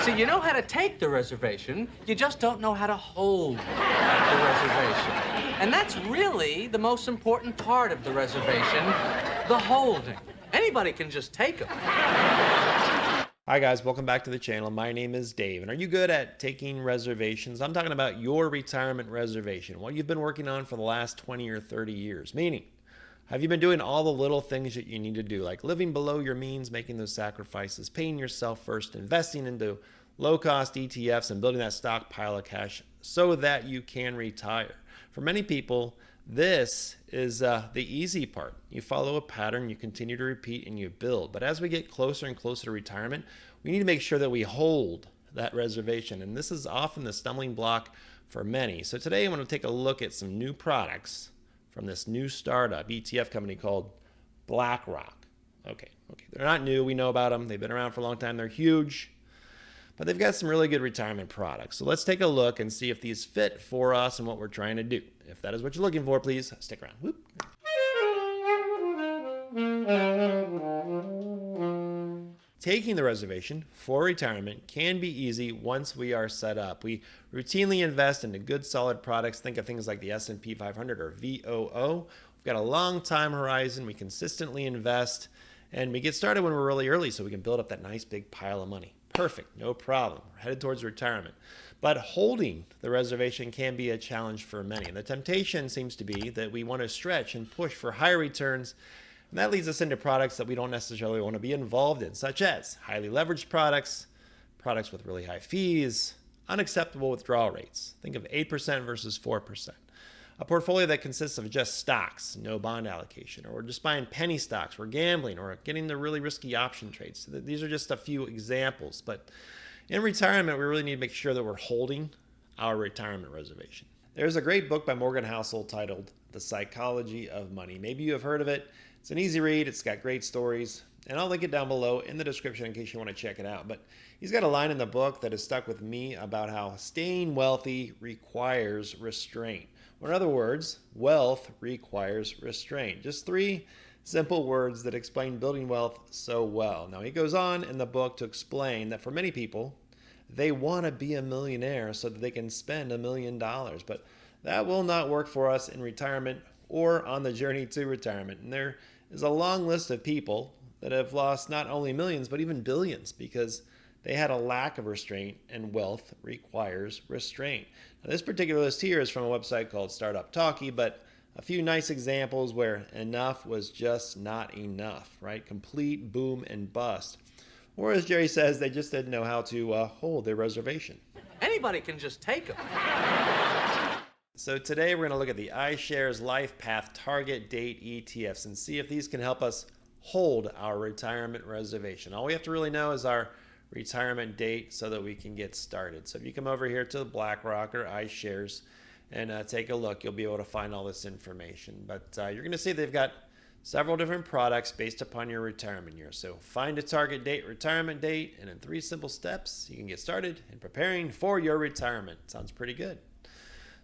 So you know how to take the reservation, you just don't know how to hold the reservation. And that's really the most important part of the reservation, the holding. Anybody can just take them. Hi guys, welcome back to the channel. My name is Dave, and are you good at taking reservations? I'm talking about your retirement reservation, what you've been working on for the last 20 or 30 years. Meaning, have you been doing all the little things that you need to do, like living below your means, making those sacrifices, paying yourself first, investing into low-cost ETFs, and building that stockpile of cash so that you can retire? For many people, this is the easy part. You follow a pattern, you continue to repeat, and you build. But as we get closer and closer to retirement, we need to make sure that we hold that reservation. And this is often the stumbling block for many. So today I'm going to take a look at some new products from this new startup ETF company called BlackRock. Okay. They're not new. We know about them. They've been around for a long time. They're huge. But they've got some really good retirement products. So let's take a look and see if these fit for us and what we're trying to do. If that is what you're looking for, please stick around. Whoop. Taking the reservation for retirement can be easy once we are set up. We routinely invest into good, solid products. Think of things like the S&P 500 or VOO. We've got a long time horizon. We consistently invest, and we get started when we're really early so we can build up that nice big pile of money. Perfect, no problem. We're headed towards retirement. But holding the reservation can be a challenge for many. And the temptation seems to be that we want to stretch and push for higher returns. And that leads us into products that we don't necessarily want to be involved in, such as highly leveraged products, products with really high fees, unacceptable withdrawal rates. Think of 8% versus 4%. A portfolio that consists of just stocks, no bond allocation, or just buying penny stocks, or gambling, or getting the really risky option trades. So these are just a few examples. But in retirement, we really need to make sure that we're holding our retirement reservation. There's a great book by Morgan Housel titled The Psychology of Money. Maybe you have heard of it. It's an easy read. It's got great stories. And I'll link it down below in the description in case you want to check it out. But he's got a line in the book that has stuck with me about how staying wealthy requires restraint. Or in other words, wealth requires restraint. Just three simple words that explain building wealth so well. Now, he goes on in the book to explain that for many people, they want to be a millionaire so that they can spend $1 million. But that will not work for us in retirement or on the journey to retirement. And there is a long list of people that have lost not only millions, but even billions because they had a lack of restraint, and wealth requires restraint. Now, this particular list here is from a website called Startup Talkie, but a few nice examples where enough was just not enough, right? Complete boom and bust. Or as Jerry says, they just didn't know how to hold their reservation. Anybody can just take them. So today we're going to look at the iShares Lifepath Target Date ETFs and see if these can help us hold our retirement reservation. All we have to really know is our retirement date so that we can get started. So if you come over here to BlackRock or iShares and take a look, you'll be able to find all this information. But you're going to see they've got several different products based upon your retirement year. So find a target date, retirement date, and in 3 simple steps, you can get started in preparing for your retirement. Sounds pretty good.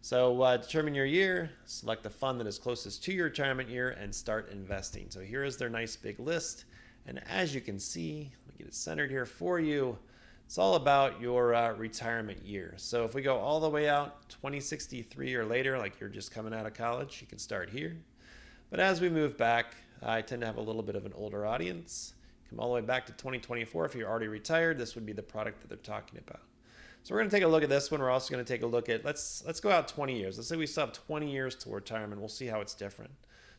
So determine your year, select the fund that is closest to your retirement year, and start investing. So here is their nice big list. And as you can see, let me get it centered here for you. It's all about your retirement year. So if we go all the way out, 2063 or later, like you're just coming out of college, you can start here. But as we move back, I tend to have a little bit of an older audience. Come all the way back to 2024. If you're already retired, this would be the product that they're talking about. So we're going to take a look at this one. We're also going to take a look at, let's go out 20 years. Let's say we still have 20 years to retirement. We'll see how it's different.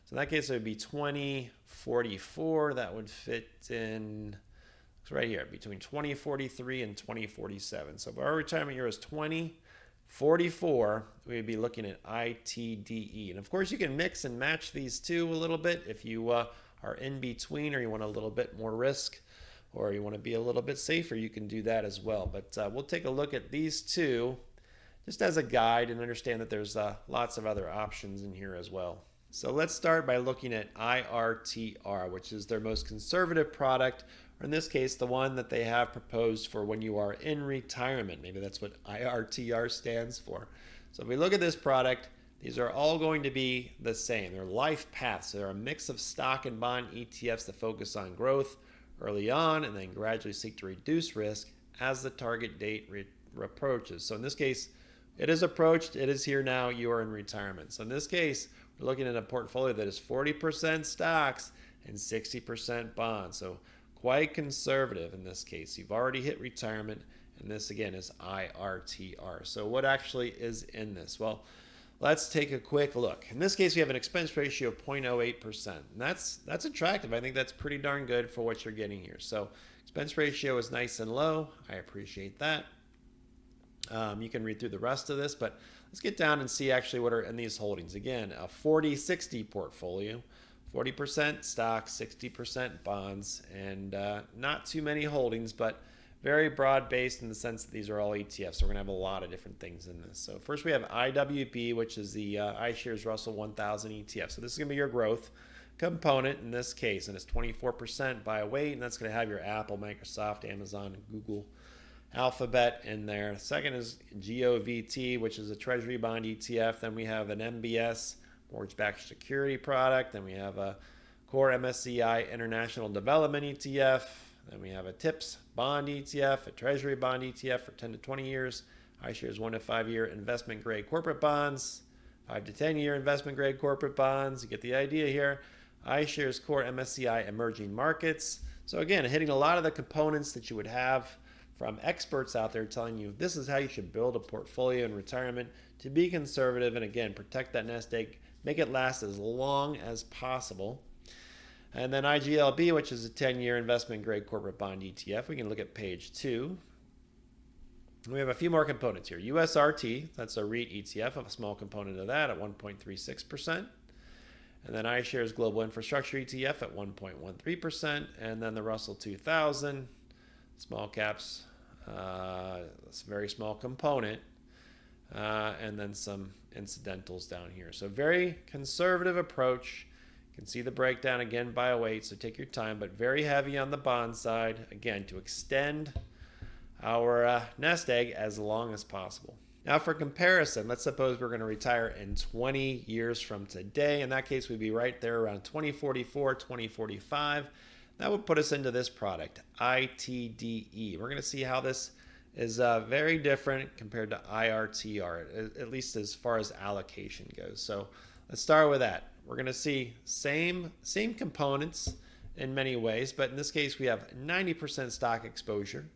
So in that case, it would be 2044. That would fit in right here between 2043 and 2047. So if our retirement year is 2044, we would be looking at ITDE. And of course, you can mix and match these two a little bit if you are in between, or you want a little bit more risk, or you want to be a little bit safer, you can do that as well. But we'll take a look at these two just as a guide and understand that there's lots of other options in here as well. So let's start by looking at IRTR, which is their most conservative product, or in this case, the one that they have proposed for when you are in retirement. Maybe that's what IRTR stands for. So if we look at this product, these are all going to be the same. They're life paths. They're a mix of stock and bond ETFs that focus on growth early on and then gradually seek to reduce risk as the target date approaches. So in this case, it is approached, it is here now, you are in retirement. So in this case, we're looking at a portfolio that is 40% stocks and 60% bonds. So quite conservative in this case. You've already hit retirement, and this again is IRTR. So what actually is in this? Well, let's take a quick look. In this case, we have an expense ratio of 0.08%. And that's attractive. I think that's pretty darn good for what you're getting here. So expense ratio is nice and low. I appreciate that. You can read through the rest of this, but let's get down and see actually what are in these holdings. Again, a 40-60 portfolio, 40% stocks, 60% bonds, and not too many holdings, but very broad-based in the sense that these are all ETFs. So we're going to have a lot of different things in this. So first we have IWP, which is the iShares Russell 1000 ETF. So this is going to be your growth component in this case, and it's 24% by weight, and that's going to have your Apple, Microsoft, Amazon, Google, Alphabet in there. Second is GOVT, which is a Treasury bond ETF. Then we have an MBS, mortgage-backed security product. Then we have a core MSCI International Development ETF. Then we have a TIPS bond ETF, a Treasury bond ETF for 10 to 20 years. iShares 1 to 5 year investment grade corporate bonds, 5 to 10 year investment grade corporate bonds. You get the idea here. iShares core MSCI emerging markets. So again, hitting a lot of the components that you would have from experts out there telling you this is how you should build a portfolio in retirement to be conservative and again protect that nest egg, make it last as long as possible. And then IGLB, which is a 10-year investment grade corporate bond ETF. We can look at page 2. We have a few more components here. USRT, that's a REIT ETF, a small component of that at 1.36%. And then iShares Global Infrastructure ETF at 1.13%. And then the Russell 2000. Small caps, it's a very small component, and then some incidentals down here. So very conservative approach. You can see the breakdown again by weight, so take your time, but very heavy on the bond side, again, to extend our nest egg as long as possible. Now for comparison, let's suppose we're going to retire in 20 years from today. In that case, we'd be right there around 2044, 2045. That would put us into this product, ITDE. We're going to see how this is very different compared to IRTR, at least as far as allocation goes. So let's start with that. We're going to see same components in many ways, but in this case we have 90% stock exposure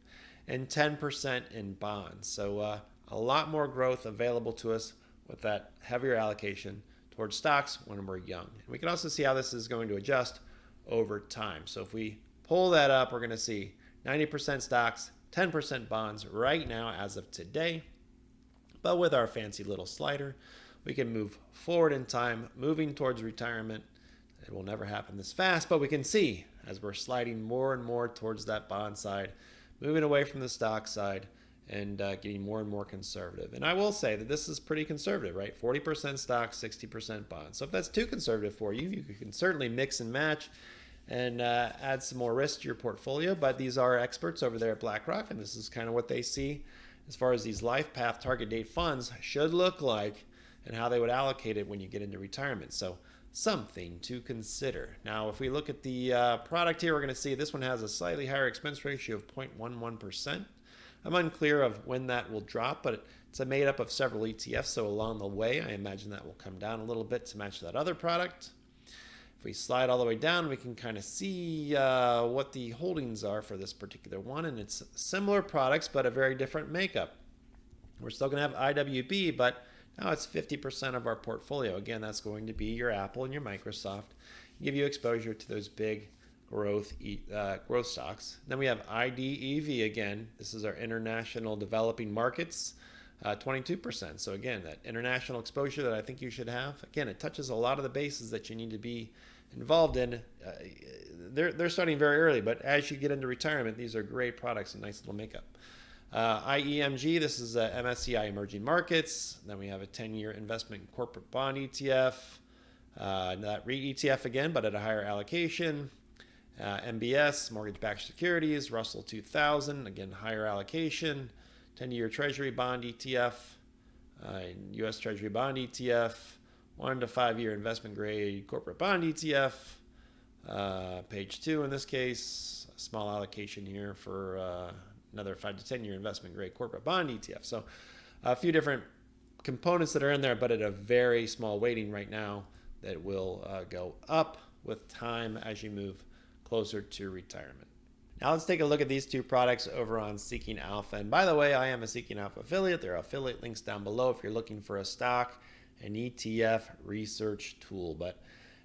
and 10% in bonds. So a lot more growth available to us with that heavier allocation towards stocks when we're young. And we can also see how this is going to adjust over time. So if we pull that up, we're going to see 90% stocks, 10% bonds right now as of today. But with our fancy little slider, we can move forward in time, moving towards retirement. It will never happen this fast, but we can see as we're sliding more and more towards that bond side, moving away from the stock side, and getting more and more conservative. And I will say that this is pretty conservative, right? 40% stocks, 60% bonds. So if that's too conservative for you, you can certainly mix and match and add some more risk to your portfolio. But these are experts over there at BlackRock, and this is kind of what they see as far as these Lifepath target date funds should look like and how they would allocate it when you get into retirement. So something to consider. Now, if we look at the product here, we're going to see this one has a slightly higher expense ratio of 0.11%. I'm unclear of when that will drop, but it's made up of several ETFs, so along the way, I imagine that will come down a little bit to match that other product. If we slide all the way down, we can kind of see what the holdings are for this particular one, and it's similar products, but a very different makeup. We're still going to have IWB, but now it's 50% of our portfolio. Again, that's going to be your Apple and your Microsoft. Give you exposure to those big growth stocks. Then we have IDEV again. This is our international developing markets, 22%. So again, that international exposure that I think you should have. Again, it touches a lot of the bases that you need to be involved in. They're starting very early, but as you get into retirement, these are great products and nice little makeup. IEMG, this is MSCI emerging markets. Then we have a 10-year investment corporate bond ETF. That REIT ETF again, but at a higher allocation. MBS, mortgage-backed securities, Russell 2000, again, higher allocation, 10-year Treasury bond ETF, U.S. Treasury bond ETF, 1 to 5 year investment grade corporate bond ETF, page 2 in this case, a small allocation here for another 5 to 10 year investment grade corporate bond ETF. So a few different components that are in there, but at a very small weighting right now that will go up with time as you move closer to retirement. Now let's take a look at these two products over on Seeking Alpha. And by the way, I am a Seeking Alpha affiliate. There are affiliate links down below if you're looking for a stock, an ETF research tool. But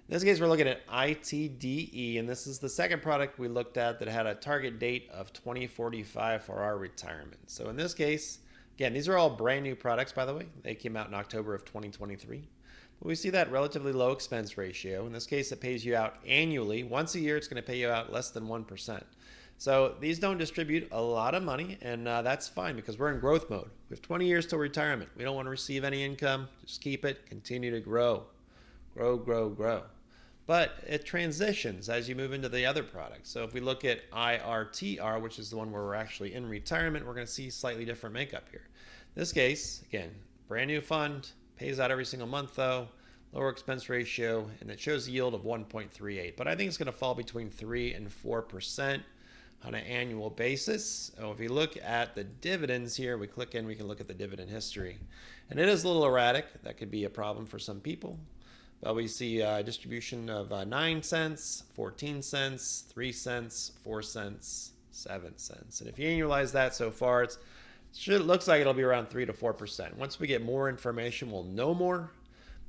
in this case, we're looking at ITDE, and this is the second product we looked at that had a target date of 2045 for our retirement. So in this case, again, these are all brand new products, by the way. They came out in October of 2023. But we see that relatively low expense ratio. In this case, it pays you out annually. Once a year, it's going to pay you out less than 1%. So these don't distribute a lot of money, and that's fine because we're in growth mode. We have 20 years till retirement. We don't want to receive any income. Just keep it, continue to grow. Grow, grow, grow. But it transitions as you move into the other products. So if we look at IRTR, which is the one where we're actually in retirement, we're going to see slightly different makeup here. In this case, again, brand new fund, pays out every single month though, lower expense ratio, and it shows a yield of 1.38. But I think it's going to fall between 3 and 4% on an annual basis. So if you look at the dividends here, we click in, we can look at the dividend history. And it is a little erratic. That could be a problem for some people. But we see a distribution of 9 cents, 14 cents, 3 cents, 4 cents, 7 cents. And if you annualize that so far, it looks like it'll be around 3 to 4%. Once we get more information, we'll know more.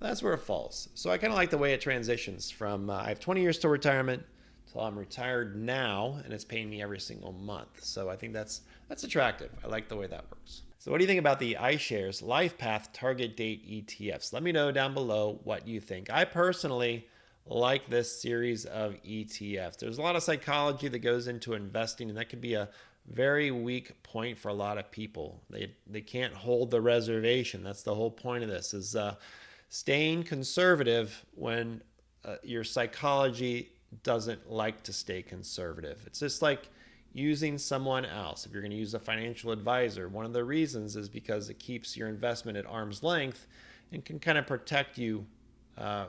That's where it falls. So I kind of like the way it transitions from I have 20 years till retirement till I'm retired now, and it's paying me every single month. So I think that's attractive. I like the way that works. So what do you think about the iShares Lifepath Target Date ETFs? Let me know down below what you think. I personally like this series of ETFs. There's a lot of psychology that goes into investing, and that could be a very weak point for a lot of people. They can't hold the reservation. That's the whole point of this, is staying conservative when your psychology doesn't like to stay conservative. It's just like using someone else. If you're going to use a financial advisor, one of the reasons is because it keeps your investment at arm's length and can kind of protect you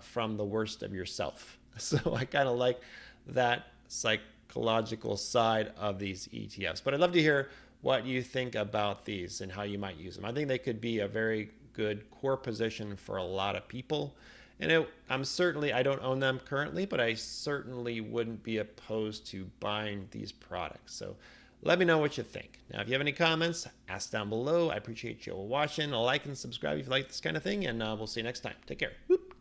from the worst of yourself. So I kind of like that psychological side of these ETFs. But I'd love to hear what you think about these and how you might use them. I think they could be a very good core position for a lot of people. And I don't own them currently, but I certainly wouldn't be opposed to buying these products. So let me know what you think. Now, if you have any comments, ask down below. I appreciate you watching. Like and subscribe if you like this kind of thing, and we'll see you next time. Take care. Whoop.